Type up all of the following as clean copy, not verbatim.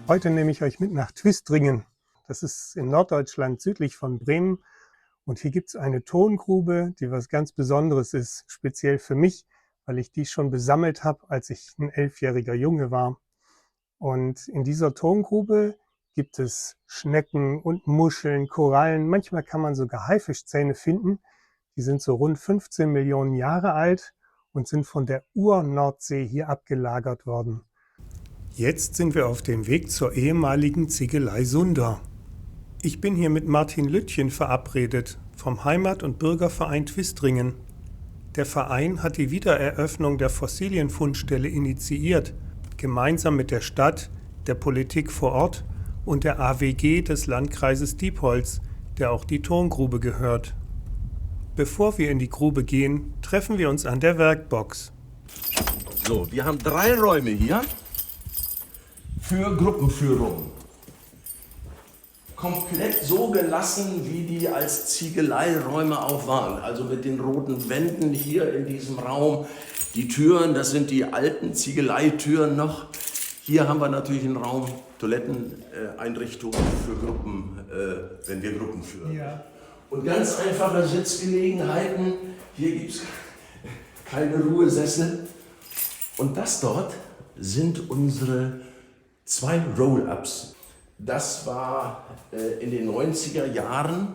Heute nehme ich euch mit nach Twistringen. Das ist in Norddeutschland südlich von Bremen. Und hier gibt es eine Tongrube, die was ganz Besonderes ist, speziell für mich, weil ich die schon besammelt habe, als ich ein 11-jähriger Junge war. Und in dieser Tongrube gibt es Schnecken und Muscheln, Korallen. Manchmal kann man sogar Haifischzähne finden. Die sind so rund 15 Millionen Jahre alt und sind von der Ur-Nordsee hier abgelagert worden. Jetzt sind wir auf dem Weg zur ehemaligen Ziegelei Sunder. Ich bin hier mit Martin Lüttchen verabredet vom Heimat- und Bürgerverein Twistringen. Der Verein hat die Wiedereröffnung der Fossilienfundstelle initiiert, gemeinsam mit der Stadt, der Politik vor Ort und der AWG des Landkreises Diepholz, der auch die Tongrube gehört. Bevor wir in die Grube gehen, treffen wir uns an der Werkbox. So, wir haben 3 Räume hier für Gruppenführung. Komplett so gelassen, wie die als Ziegeleiräume auch waren. Also mit den roten Wänden hier in diesem Raum. Die Türen, das sind die alten Ziegeleitüren noch. Hier haben wir natürlich einen Raum, Toiletteneinrichtung für Gruppen, wenn wir Gruppen führen. Ja. Und ganz einfache Sitzgelegenheiten. Hier gibt es keine Ruhesessel. Und das dort sind unsere 2 Roll-Ups. Das war in den 90er Jahren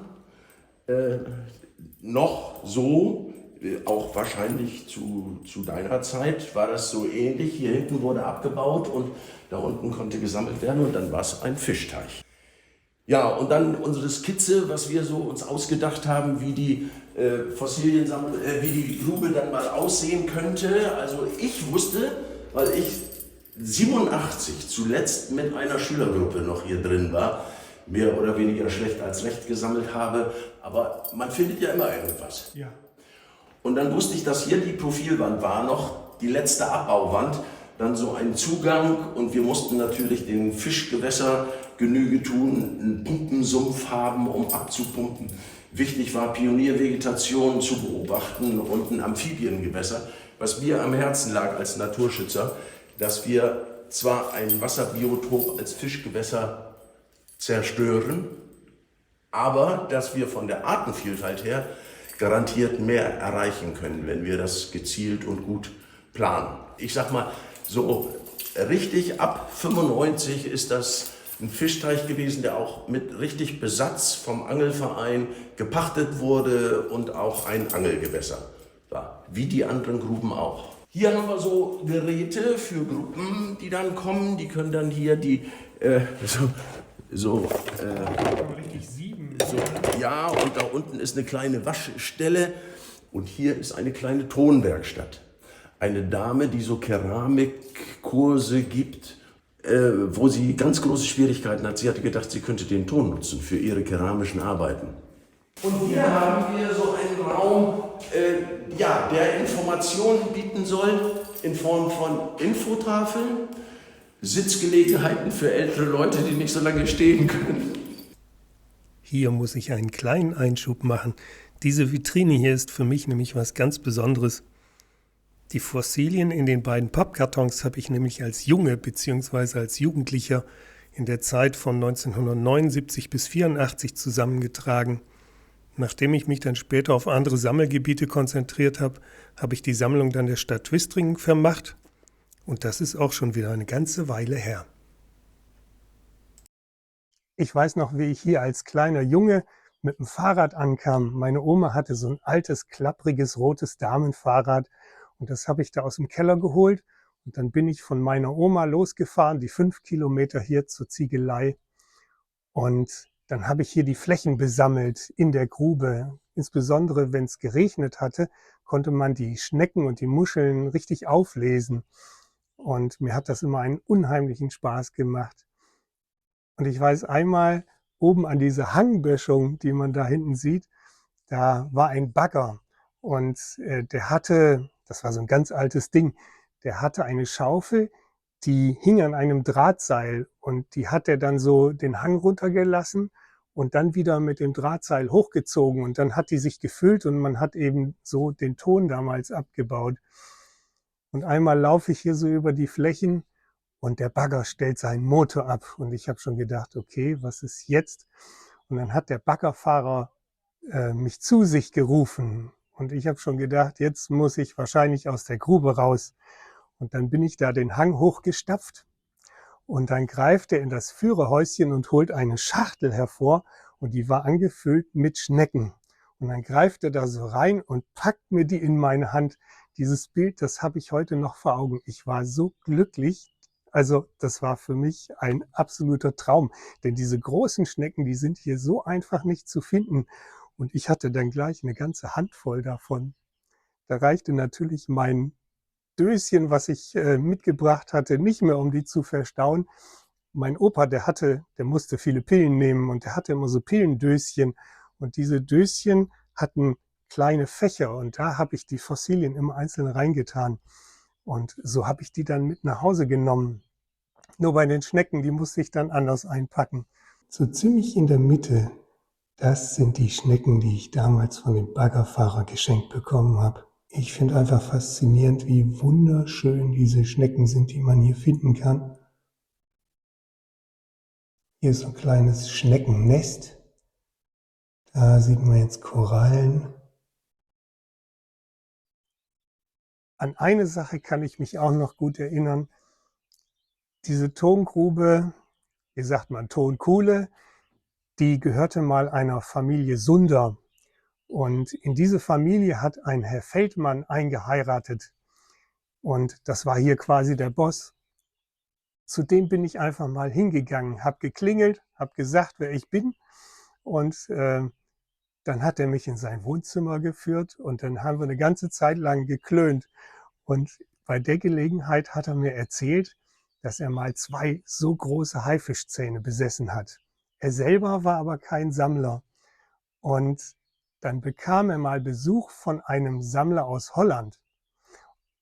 noch so, auch wahrscheinlich zu deiner Zeit war das so ähnlich. Hier hinten wurde abgebaut und da unten konnte gesammelt werden und dann war es ein Fischteich. Ja, und dann unsere Skizze, was wir so uns ausgedacht haben, wie die wie die Grube dann mal aussehen könnte. Also ich wusste, weil ich 87 zuletzt mit einer Schülergruppe noch hier drin war, mehr oder weniger schlecht als recht gesammelt habe, aber man findet ja immer irgendwas. Ja. Und dann wusste ich, dass hier die Profilwand war, noch die letzte Abbauwand, dann so ein Zugang und wir mussten natürlich den Fischgewässer Genüge tun, einen Pumpensumpf haben, um abzupumpen. Wichtig war, Pioniervegetation zu beobachten und ein Amphibiengewässer, was mir am Herzen lag als Naturschützer, dass wir zwar ein Wasserbiotop als Fischgewässer zerstören, aber dass wir von der Artenvielfalt her garantiert mehr erreichen können, wenn wir das gezielt und gut planen. Ich sag mal, so richtig ab 95 ist das ein Fischteich gewesen, der auch mit richtig Besatz vom Angelverein gepachtet wurde und auch ein Angelgewässer war, wie die anderen Gruben auch. Hier haben wir so Geräte für Gruppen, die dann kommen. Die können dann hier ja, und da unten ist eine kleine Waschstelle und hier ist eine kleine Tonwerkstatt. Eine Dame, die so Keramikkurse gibt, wo sie ganz große Schwierigkeiten hat. Sie hatte gedacht, sie könnte den Ton nutzen für ihre keramischen Arbeiten. Und hier haben wir so einen Raum, der Informationen bieten soll in Form von Infotafeln, Sitzgelegenheiten für ältere Leute, die nicht so lange stehen können. Hier muss ich einen kleinen Einschub machen. Diese Vitrine hier ist für mich nämlich was ganz Besonderes. Die Fossilien in den beiden Pappkartons habe ich nämlich als Junge bzw. als Jugendlicher in der Zeit von 1979 bis 1984 zusammengetragen. Nachdem ich mich dann später auf andere Sammelgebiete konzentriert habe, habe ich die Sammlung dann der Stadt Twistringen vermacht. Und das ist auch schon wieder eine ganze Weile her. Ich weiß noch, wie ich hier als kleiner Junge mit dem Fahrrad ankam. Meine Oma hatte so ein altes, klappriges, rotes Damenfahrrad und das habe ich da aus dem Keller geholt. Und dann bin ich von meiner Oma losgefahren, die 5 Kilometer hier zur Ziegelei. Und dann habe ich hier die Flächen besammelt in der Grube. Insbesondere wenn es geregnet hatte, konnte man die Schnecken und die Muscheln richtig auflesen. Und mir hat das immer einen unheimlichen Spaß gemacht. Und ich weiß einmal, oben an dieser Hangböschung, die man da hinten sieht, da war ein Bagger. Und der hatte, das war so ein ganz altes Ding, der hatte eine Schaufel, die hing an einem Drahtseil und die hat er dann so den Hang runtergelassen und dann wieder mit dem Drahtseil hochgezogen und dann hat die sich gefüllt und man hat eben so den Ton damals abgebaut. Und einmal laufe ich hier so über die Flächen und der Bagger stellt seinen Motor ab. Und ich habe schon gedacht, okay, was ist jetzt? Und dann hat der Baggerfahrer mich zu sich gerufen. Und ich habe schon gedacht, jetzt muss ich wahrscheinlich aus der Grube raus. Und dann bin ich da den Hang hochgestapft. Und dann greift er in das Führerhäuschen und holt eine Schachtel hervor. Und die war angefüllt mit Schnecken. Und dann greift er da so rein und packt mir die in meine Hand. Dieses Bild, das habe ich heute noch vor Augen. Ich war so glücklich. Also das war für mich ein absoluter Traum. Denn diese großen Schnecken, die sind hier so einfach nicht zu finden. Und ich hatte dann gleich eine ganze Handvoll davon. Da reichte natürlich mein Döschen, was ich mitgebracht hatte, nicht mehr, um die zu verstauen. Mein Opa, der musste viele Pillen nehmen und der hatte immer so Pillendöschen. Und diese Döschen hatten kleine Fächer und da habe ich die Fossilien immer einzeln reingetan. Und so habe ich die dann mit nach Hause genommen. Nur bei den Schnecken, die musste ich dann anders einpacken. So ziemlich in der Mitte, das sind die Schnecken, die ich damals von dem Baggerfahrer geschenkt bekommen habe. Ich finde einfach faszinierend, wie wunderschön diese Schnecken sind, die man hier finden kann. Hier ist so ein kleines Schneckennest. Da sieht man jetzt Korallen. An eine Sache kann ich mich auch noch gut erinnern. Diese Tongrube, wie sagt man, Tonkuhle, die gehörte mal einer Familie Sunder. Und in diese Familie hat ein Herr Feldmann eingeheiratet. Und das war hier quasi der Boss. Zu dem bin ich einfach mal hingegangen, habe geklingelt, habe gesagt, wer ich bin. Und dann hat er mich in sein Wohnzimmer geführt und dann haben wir eine ganze Zeit lang geklönt. Und bei der Gelegenheit hat er mir erzählt, dass er mal 2 so große Haifischzähne besessen hat. Er selber war aber kein Sammler. Und dann bekam er mal Besuch von einem Sammler aus Holland.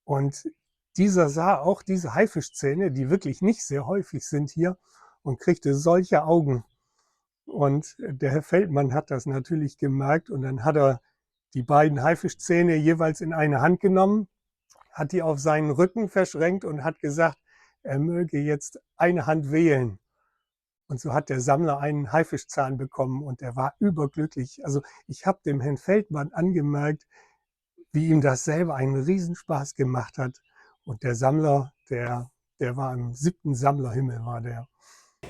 Und dieser sah auch diese Haifischzähne, die wirklich nicht sehr häufig sind hier, und kriegte solche Augen. Und der Herr Feldmann hat das natürlich gemerkt und dann hat er die beiden Haifischzähne jeweils in eine Hand genommen, hat die auf seinen Rücken verschränkt und hat gesagt, er möge jetzt eine Hand wählen. Und so hat der Sammler einen Haifischzahn bekommen und er war überglücklich. Also ich habe dem Herrn Feldmann angemerkt, wie ihm das selber einen Riesenspaß gemacht hat. Und der Sammler, der war im 7. Sammlerhimmel, war der.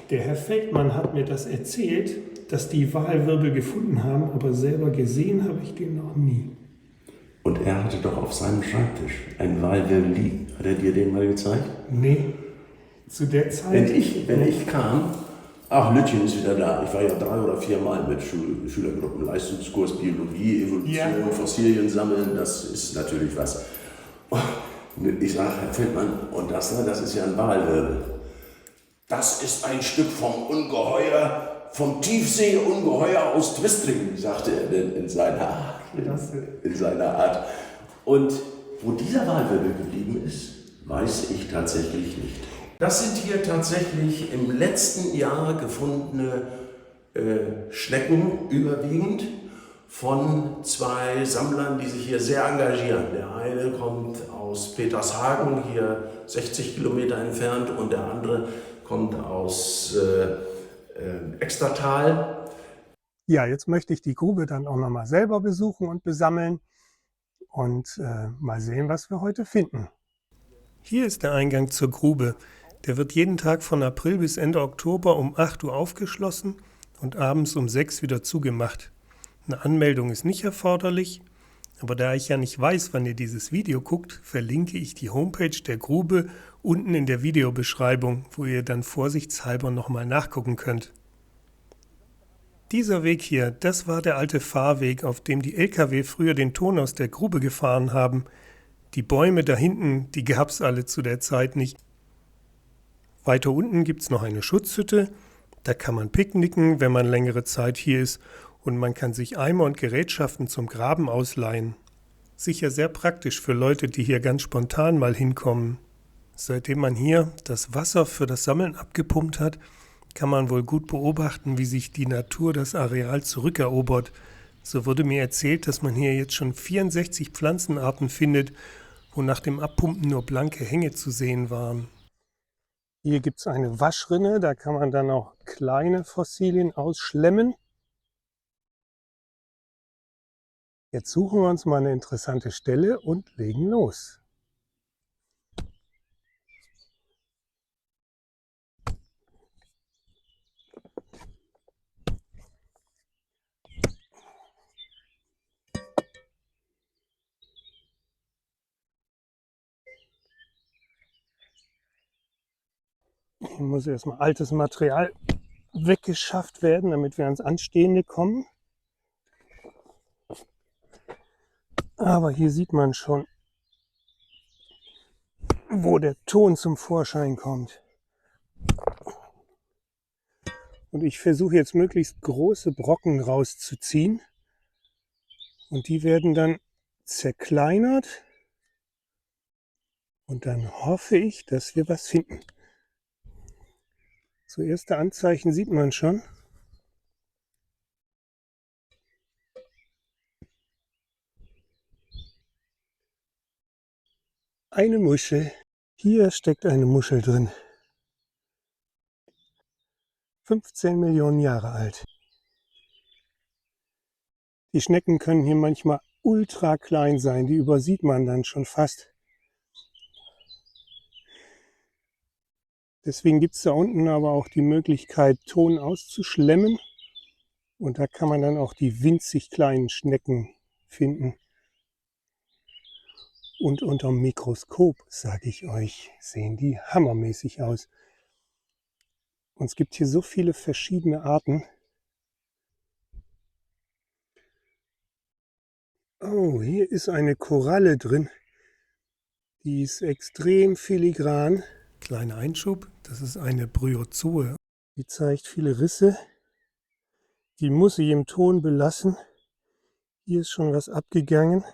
Der Herr Feldmann hat mir das erzählt, dass die Walwirbel gefunden haben, aber selber gesehen habe ich den noch nie. Und er hatte doch auf seinem Schreibtisch einen Walwirbel liegen. Hat er dir den mal gezeigt? Nee, zu der Zeit. Wenn ich kam, ach, Lütchen ist wieder da. Ich war ja 3 oder 4 Mal mit Schülergruppen, Leistungskurs, Biologie, Evolution, Fossilien sammeln, das ist natürlich was. Und ich sage, Herr Feldmann, und das ist ja ein Walwirbel. Das ist ein Stück vom Ungeheuer, vom Tiefseeungeheuer aus Twistring, sagte er denn in seiner Art. Und wo dieser Walwirbel geblieben ist, weiß ich tatsächlich nicht. Das sind hier tatsächlich im letzten Jahr gefundene Schnecken überwiegend von 2 Sammlern, die sich hier sehr engagieren. Der eine kommt aus Petershagen, hier 60 Kilometer entfernt, und der andere kommt aus Extertal. Ja, jetzt möchte ich die Grube dann auch nochmal selber besuchen und besammeln und mal sehen, was wir heute finden. Hier ist der Eingang zur Grube. Der wird jeden Tag von April bis Ende Oktober um 8 Uhr aufgeschlossen und abends um 6 wieder zugemacht. Eine Anmeldung ist nicht erforderlich, aber da ich ja nicht weiß, wann ihr dieses Video guckt, verlinke ich die Homepage der Grube unten in der Videobeschreibung, wo ihr dann vorsichtshalber nochmal nachgucken könnt. Dieser Weg hier, das war der alte Fahrweg, auf dem die LKW früher den Ton aus der Grube gefahren haben. Die Bäume da hinten, die gab's alle zu der Zeit nicht. Weiter unten gibt's noch eine Schutzhütte, da kann man picknicken, wenn man längere Zeit hier ist, und man kann sich Eimer und Gerätschaften zum Graben ausleihen. Sicher sehr praktisch für Leute, die hier ganz spontan mal hinkommen. Seitdem man hier das Wasser für das Sammeln abgepumpt hat, kann man wohl gut beobachten, wie sich die Natur das Areal zurückerobert. So wurde mir erzählt, dass man hier jetzt schon 64 Pflanzenarten findet, wo nach dem Abpumpen nur blanke Hänge zu sehen waren. Hier gibt es eine Waschrinne, da kann man dann auch kleine Fossilien ausschlemmen. Jetzt suchen wir uns mal eine interessante Stelle und legen los. Hier muss erstmal altes Material weggeschafft werden, damit wir ans Anstehende kommen. Aber hier sieht man schon, wo der Ton zum Vorschein kommt. Und ich versuche jetzt möglichst große Brocken rauszuziehen. Und die werden dann zerkleinert. Und dann hoffe ich, dass wir was finden. So erste Anzeichen sieht man schon. Eine Muschel. Hier steckt eine Muschel drin. 15 Millionen Jahre alt. Die Schnecken können hier manchmal ultra klein sein. Die übersieht man dann schon fast. Deswegen gibt es da unten aber auch die Möglichkeit, Ton auszuschlemmen. Und da kann man dann auch die winzig kleinen Schnecken finden. Und unterm Mikroskop, sage ich euch, sehen die hammermäßig aus. Und es gibt hier so viele verschiedene Arten. Oh, hier ist eine Koralle drin. Die ist extrem filigran. Kleiner Einschub, das ist eine Bryozoe. Die zeigt viele Risse. Die muss ich im Ton belassen. Hier ist schon was abgegangen.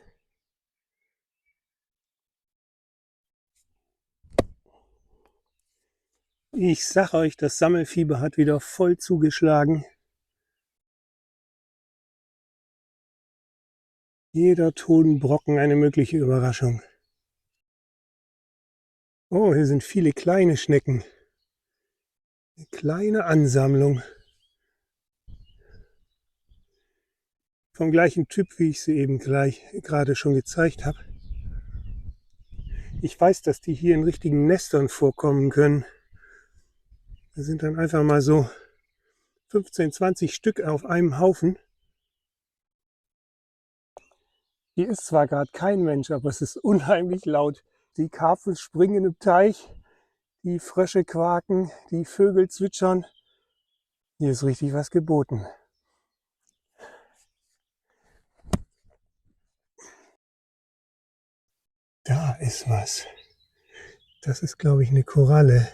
Ich sage euch, das Sammelfieber hat wieder voll zugeschlagen. Jeder Tonbrocken eine mögliche Überraschung. Oh, hier sind viele kleine Schnecken. Eine kleine Ansammlung. Vom gleichen Typ, wie ich sie eben gerade schon gezeigt habe. Ich weiß, dass die hier in richtigen Nestern vorkommen können. Da sind dann einfach mal so 15, 20 Stück auf einem Haufen. Hier ist zwar gerade kein Mensch, aber es ist unheimlich laut. Die Karpfen springen im Teich, die Frösche quaken, die Vögel zwitschern. Hier ist richtig was geboten. Da ist was. Das ist, glaube ich, eine Koralle.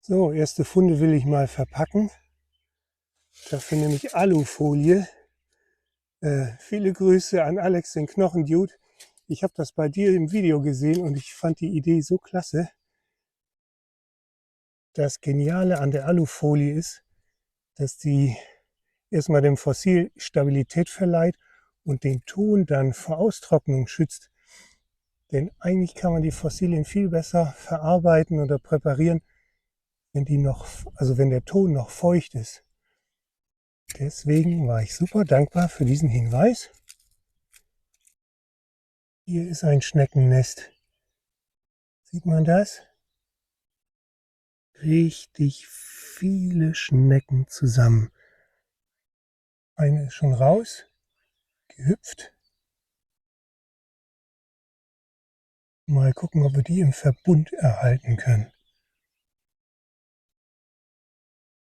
So, erste Funde will ich mal verpacken. Dafür nehme ich Alufolie. Viele Grüße an Alex, den Knochendude. Ich habe das bei dir im Video gesehen und ich fand die Idee so klasse. Das Geniale an der Alufolie ist, dass die erstmal dem Fossil Stabilität verleiht und den Ton dann vor Austrocknung schützt. Denn eigentlich kann man die Fossilien viel besser verarbeiten oder präparieren, wenn der Ton noch feucht ist. Deswegen war ich super dankbar für diesen Hinweis. Hier ist ein Schneckennest. Sieht man das? Richtig viele Schnecken zusammen. Eine ist schon raus, gehüpft. Mal gucken, ob wir die im Verbund erhalten können.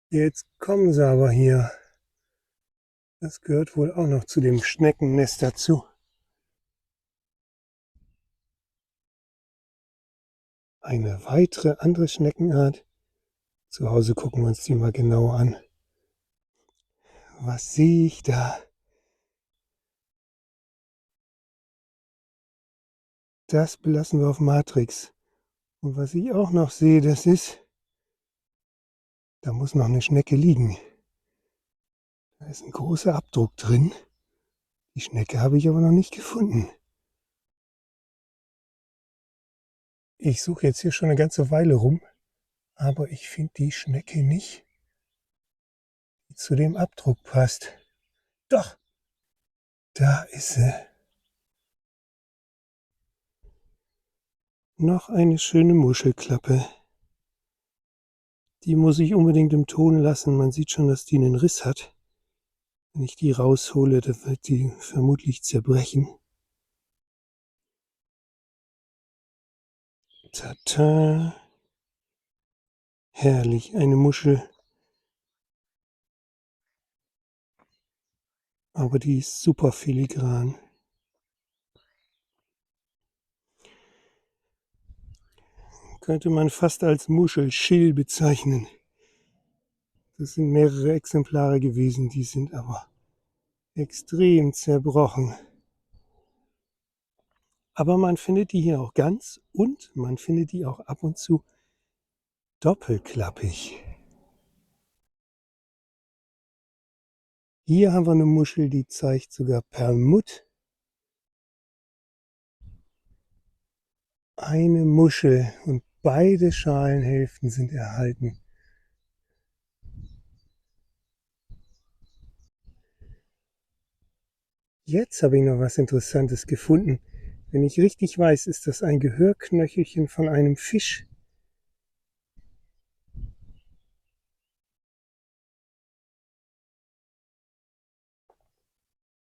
Jetzt kommen sie aber hier. Das gehört wohl auch noch zu dem Schneckennest dazu. Eine weitere andere Schneckenart. Zu Hause gucken wir uns die mal genauer an. Was sehe ich da? Das belassen wir auf Matrix. Und was ich auch noch sehe, das ist, da muss noch eine Schnecke liegen. Da ist ein großer Abdruck drin. Die Schnecke habe ich aber noch nicht gefunden. Ich suche jetzt hier schon eine ganze Weile rum, aber ich finde die Schnecke nicht, die zu dem Abdruck passt. Doch, da ist sie. Noch eine schöne Muschelklappe. Die muss ich unbedingt im Ton lassen. Man sieht schon, dass die einen Riss hat. Wenn ich die raushole, dann wird die vermutlich zerbrechen. Tata. Herrlich, eine Muschel. Aber die ist super filigran. Könnte man fast als Muschelschill bezeichnen. Das sind mehrere Exemplare gewesen, die sind aber extrem zerbrochen. Aber man findet die hier auch ganz und man findet die auch ab und zu doppelklappig. Hier haben wir eine Muschel, die zeigt sogar Perlmutt. Eine Muschel und beide Schalenhälften sind erhalten. Jetzt habe ich noch was Interessantes gefunden. Wenn ich richtig weiß, ist das ein Gehörknöchelchen von einem Fisch.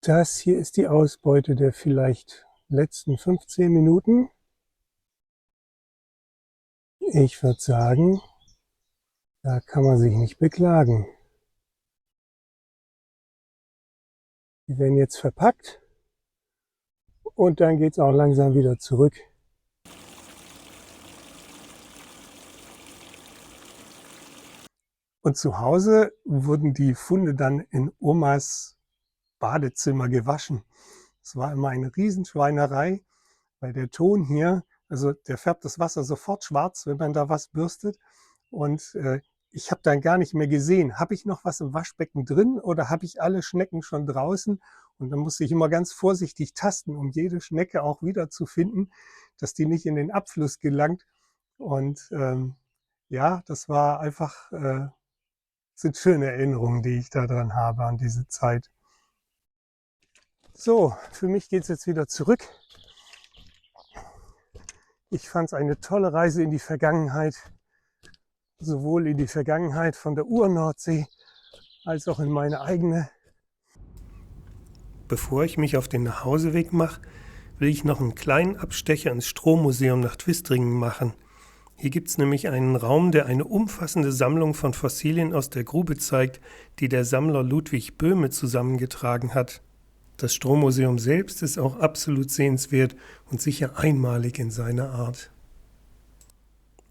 Das hier ist die Ausbeute der vielleicht letzten 15 Minuten. Ich würde sagen, da kann man sich nicht beklagen. Die werden jetzt verpackt und dann geht es auch langsam wieder zurück. Und zu Hause wurden die Funde dann in Omas Badezimmer gewaschen. Es war immer eine Riesenschweinerei, weil der Ton hier, also der färbt das Wasser sofort schwarz, wenn man da was bürstet. Und ich habe dann gar nicht mehr gesehen, habe ich noch was im Waschbecken drin oder habe ich alle Schnecken schon draußen? Und dann musste ich immer ganz vorsichtig tasten, um jede Schnecke auch wieder zu finden, dass die nicht in den Abfluss gelangt. Und ja, das war einfach, sind schöne Erinnerungen, die ich daran habe, an diese Zeit. So, für mich geht es jetzt wieder zurück. Ich fand es eine tolle Reise in die Vergangenheit, sowohl in die Vergangenheit von der Urnordsee als auch in meine eigene. Bevor ich mich auf den Nachhauseweg mache, will ich noch einen kleinen Abstecher ins Strohmuseum nach Twistringen machen. Hier gibt es nämlich einen Raum, der eine umfassende Sammlung von Fossilien aus der Grube zeigt, die der Sammler Ludwig Böhme zusammengetragen hat. Das Strohmuseum selbst ist auch absolut sehenswert und sicher einmalig in seiner Art.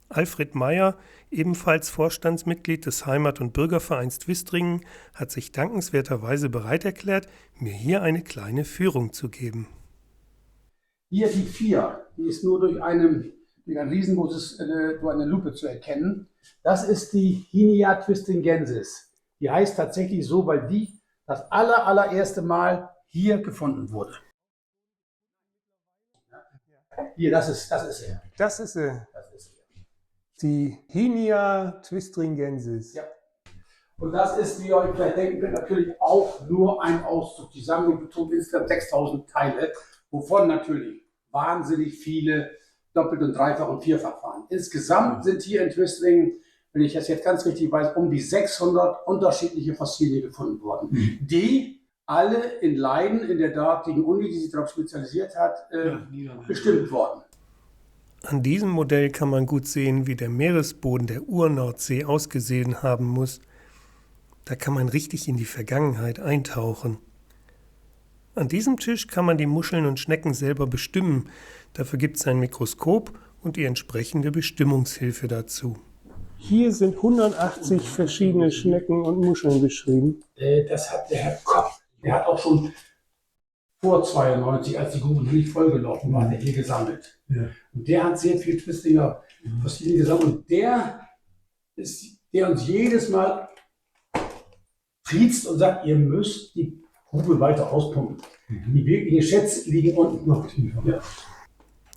Alfred Meyer, ebenfalls Vorstandsmitglied des Heimat- und Bürgervereins Twistringen, hat sich dankenswerterweise bereit erklärt, mir hier eine kleine Führung zu geben. Hier die 4, die ist nur durch ein riesengroßes, durch eine Lupe zu erkennen. Das ist die Hinia twistringensis. Die heißt tatsächlich so, weil die das allererste Mal hier gefunden wurde. Hier, das ist er. Das ist sie. Die Hinia twistringensis. Ja. Und das ist, wie ihr euch vielleicht denken könnt, natürlich auch nur ein Auszug. Die Sammlung betont insgesamt 6000 Teile, wovon natürlich wahnsinnig viele doppelt und dreifach und vierfach waren. Insgesamt sind hier in Twistringen, wenn ich das jetzt ganz richtig weiß, um die 600 unterschiedliche Fossilien gefunden worden, die alle in Leiden, in der dortigen Uni, die sich darauf spezialisiert hat, bestimmt worden. An diesem Modell kann man gut sehen, wie der Meeresboden der Urnordsee ausgesehen haben muss. Da kann man richtig in die Vergangenheit eintauchen. An diesem Tisch kann man die Muscheln und Schnecken selber bestimmen. Dafür gibt es ein Mikroskop und die entsprechende Bestimmungshilfe dazu. Hier sind 180 verschiedene Schnecken und Muscheln beschrieben. Das hat der Herr Kopp, der hat auch schon vor 92, als die Grube noch nicht vollgelaufen war, der hier gesammelt. Ja. Und der hat sehr viel Twistinger Fossilien gesammelt und der uns jedes Mal triezt und sagt, ihr müsst die Grube weiter auspumpen. Die wirklichen Schätze liegen unten noch tiefer. Ja.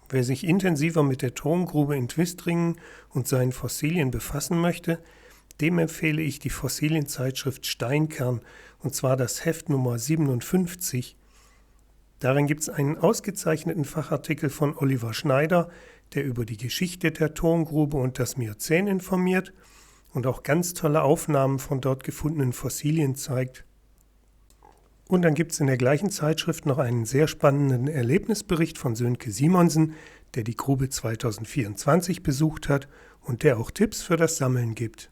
Wer sich intensiver mit der Tongrube in Twistringen und seinen Fossilien befassen möchte, dem empfehle ich die Fossilienzeitschrift Steinkern, und zwar das Heft Nummer 57. Darin gibt es einen ausgezeichneten Fachartikel von Oliver Schneider, der über die Geschichte der Tongrube und das Miozän informiert und auch ganz tolle Aufnahmen von dort gefundenen Fossilien zeigt. Und dann gibt es in der gleichen Zeitschrift noch einen sehr spannenden Erlebnisbericht von Sönke Simonsen, der die Grube 2024 besucht hat und der auch Tipps für das Sammeln gibt.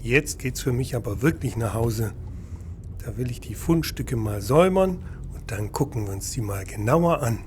Jetzt geht's für mich aber wirklich nach Hause. Da will ich die Fundstücke mal säubern und dann gucken wir uns die mal genauer an.